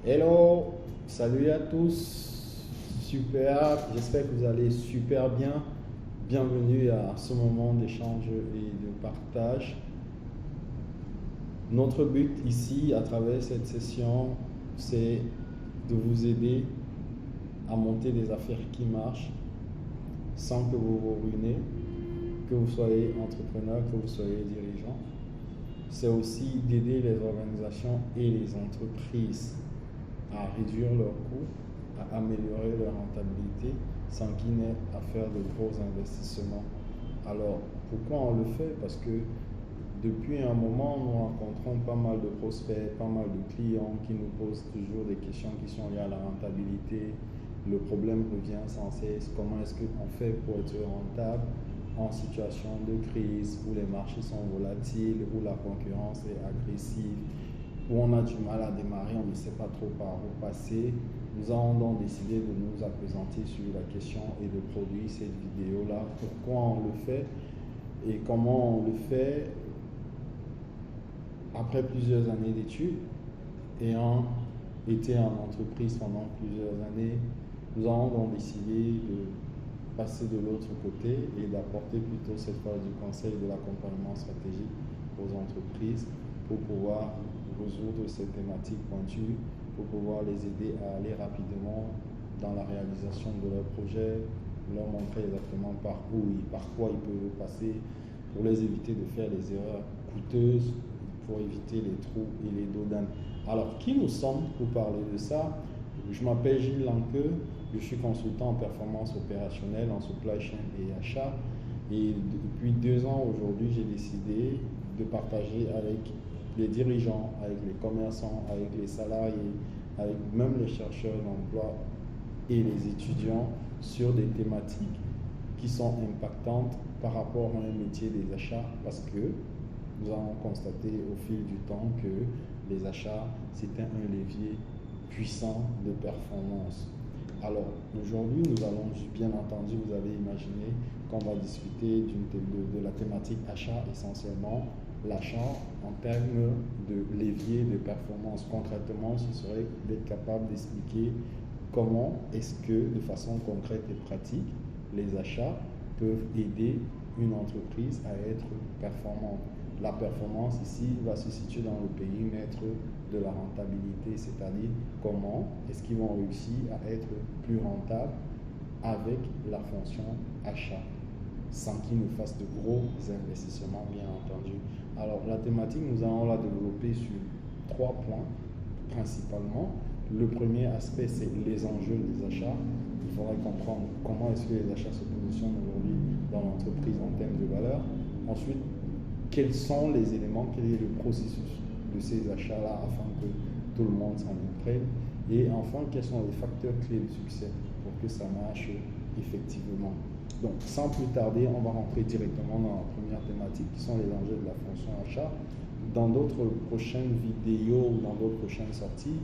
Hello, salut à tous, super, j'espère que vous allez super bien. Bienvenue à ce moment d'échange et de partage. Notre but ici, à travers cette session, c'est de vous aider à monter des affaires qui marchent sans que vous vous ruinez, que vous soyez entrepreneur, que vous soyez dirigeant. C'est aussi d'aider les organisations et les entreprises à réduire leurs coûts, à améliorer leur rentabilité sans qu'ils n'aient à faire de gros investissements. Alors, pourquoi on le fait? Parce que depuis un moment, nous rencontrons pas mal de prospects, pas mal de clients qui nous posent toujours des questions qui sont liées à la rentabilité. Le problème revient sans cesse. Comment est-ce qu'on fait pour être rentable en situation de crise où les marchés sont volatiles, où la concurrence est agressive, où on a du mal à démarrer, on ne sait pas trop par où passer. Nous avons donc décidé de nous appesantir sur la question et de produire cette vidéo-là. Pourquoi on le fait et comment on le fait après plusieurs années d'études, ayant été en entreprise pendant plusieurs années. Nous avons donc décidé de passer de l'autre côté et d'apporter plutôt cette fois du conseil de l'accompagnement stratégique aux entreprises pour pouvoir résoudre ces thématiques pointues, pour pouvoir les aider à aller rapidement dans la réalisation de leurs projets, leur montrer exactement par où et par quoi ils peuvent passer, pour les éviter de faire des erreurs coûteuses, pour éviter les trous et les dos d'âne. Alors, qui nous sommes pour parler de ça? Je m'appelle Gilles Lanqueux, je suis consultant en performance opérationnelle, en supply chain et achat. Et depuis 2 ans aujourd'hui, j'ai décidé de partager avec les dirigeants, avec les commerçants, avec les salariés, avec même les chercheurs d'emploi et les étudiants sur des thématiques qui sont impactantes par rapport à un métier des achats, parce que nous avons constaté au fil du temps que les achats, c'était un levier puissant de performance. Alors, aujourd'hui, nous allons, bien entendu, vous avez imaginé qu'on va discuter de la thématique achat essentiellement. L'achat en termes de levier de performance. Concrètement, ce serait d'être capable d'expliquer comment est-ce que, de façon concrète et pratique, les achats peuvent aider une entreprise à être performante. La performance ici va se situer dans le périmètre de la rentabilité, c'est-à-dire comment est-ce qu'ils vont réussir à être plus rentables avec la fonction achat, sans qu'ils ne fassent de gros investissements, bien entendu. Alors, la thématique, nous allons la développer sur 3 points principalement. Le premier aspect, c'est les enjeux des achats. Il faudrait comprendre comment est-ce que les achats se positionnent aujourd'hui dans l'entreprise en termes de valeur. Ensuite, quels sont les éléments, quel est le processus de ces achats-là afin que tout le monde s'en imprègne. Et enfin, quels sont les facteurs clés de succès pour que ça marche effectivement. Donc, sans plus tarder, on va rentrer directement dans la première thématique qui sont les enjeux de la fonction achat. Dans d'autres prochaines vidéos ou dans d'autres prochaines sorties,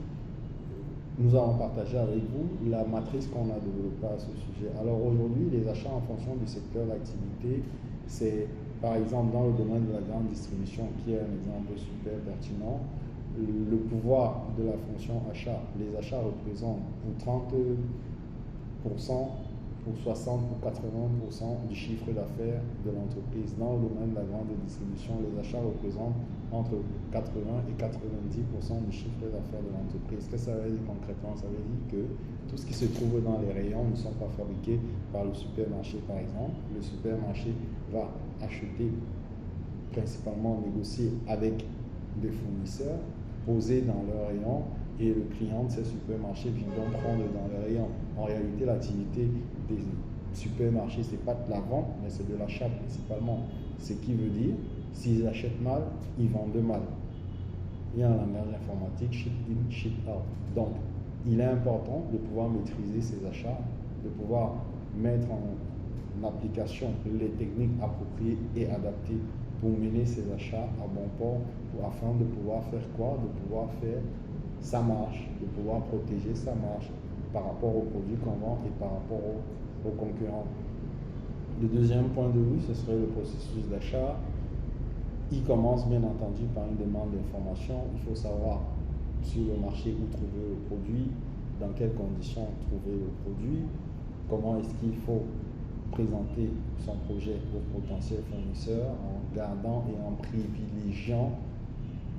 nous allons partager avec vous la matrice qu'on a développée à ce sujet. Alors aujourd'hui, les achats en fonction du secteur d'activité, c'est par exemple dans le domaine de la grande distribution, qui est un exemple super pertinent, le pouvoir de la fonction achat. Les achats représentent pour 30%, pour 60, pour 80% du chiffre d'affaires de l'entreprise. Dans le domaine de la grande distribution, les achats représentent entre 80 et 90% du chiffre d'affaires de l'entreprise. Qu'est-ce que ça veut dire concrètement? Ça veut dire que tout ce qui se trouve dans les rayons ne sont pas fabriqués par le supermarché, par exemple. Le supermarché va acheter, principalement négocier avec des fournisseurs, poser dans leurs rayons, et le client de ces supermarchés vient donc prendre dans les rayons. En réalité, l'activité des supermarchés, ce n'est pas de la vente, mais c'est de l'achat principalement. Ce qui veut dire, s'ils achètent mal, ils vendent mal. Il y a un langage informatique, ship in, ship out. Donc, il est important de pouvoir maîtriser ces achats, de pouvoir mettre en application les techniques appropriées et adaptées pour mener ces achats à bon port, afin de pouvoir faire quoi? De pouvoir faire sa marge, de pouvoir protéger sa marge par rapport aux produits qu'on vend et par rapport aux concurrents. Le deuxième point de vue, ce serait le processus d'achat. Il commence bien entendu par une demande d'information. Il faut savoir sur le marché où trouver le produit, dans quelles conditions trouver le produit, comment est-ce qu'il faut présenter son projet aux potentiels fournisseurs en gardant et en privilégiant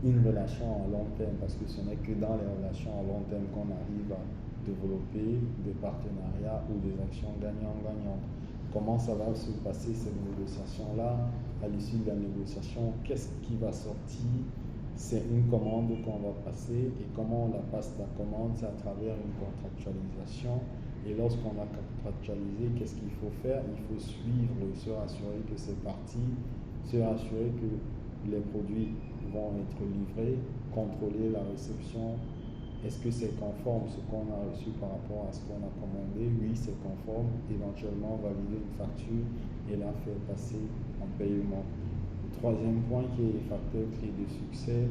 une relation à long terme, parce que ce n'est que dans les relations à long terme qu'on arrive à développer des partenariats ou des actions gagnant-gagnantes. Comment ça va se passer cette négociation-là? À l'issue de la négociation, qu'est-ce qui va sortir? C'est une commande qu'on va passer, et comment on la passe la commande? C'est à travers une contractualisation. Et lorsqu'on a contractualisé, qu'est-ce qu'il faut faire? Il faut suivre, se rassurer que c'est parti, se rassurer que les produits vont être livrés, contrôler la réception. Est-ce que c'est conforme ce qu'on a reçu par rapport à ce qu'on a commandé? Oui, c'est conforme. Éventuellement, valider une facture et la faire passer en paiement. Le troisième point qui est les facteurs clés de succès.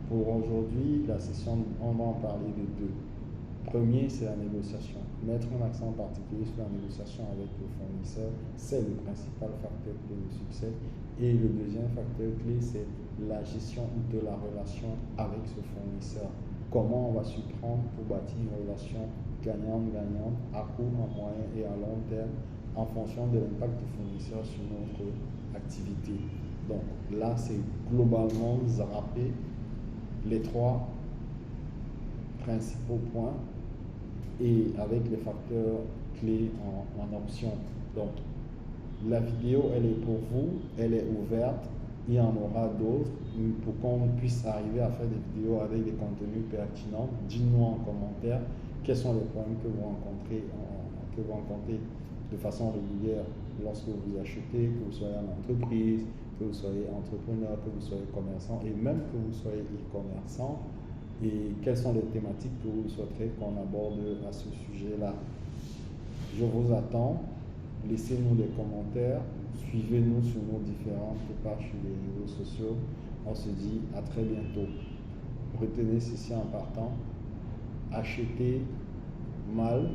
Pour aujourd'hui, la session, on va en parler de deux. Premier, c'est la négociation. Mettre un accent particulier sur la négociation avec le fournisseur, c'est le principal facteur clé de succès. Et le deuxième facteur clé, c'est la gestion de la relation avec ce fournisseur. Comment on va s'y prendre pour bâtir une relation gagnante-gagnante à court, à moyen et à long terme en fonction de l'impact du fournisseur sur notre activité. Donc là, c'est globalement zapper les trois principaux points et avec les facteurs clés en option. Donc la vidéo, elle est pour vous, elle est ouverte. Il y en aura d'autres pour qu'on puisse arriver à faire des vidéos avec des contenus pertinents. Dites-nous en commentaire quels sont les problèmes que vous rencontrez de façon régulière lorsque vous achetez, que vous soyez en entreprise, que vous soyez entrepreneur, que vous soyez commerçant et même que vous soyez e-commerçant, et quelles sont les thématiques que vous souhaiterez qu'on aborde à ce sujet-là. Je vous attends. Laissez-nous des commentaires, suivez-nous sur nos différentes pages sur les réseaux sociaux. On se dit à très bientôt. Retenez ceci en partant. Acheter mal,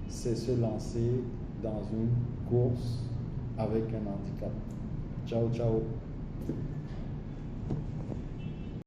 c'est se lancer dans une course avec un handicap. Ciao, ciao.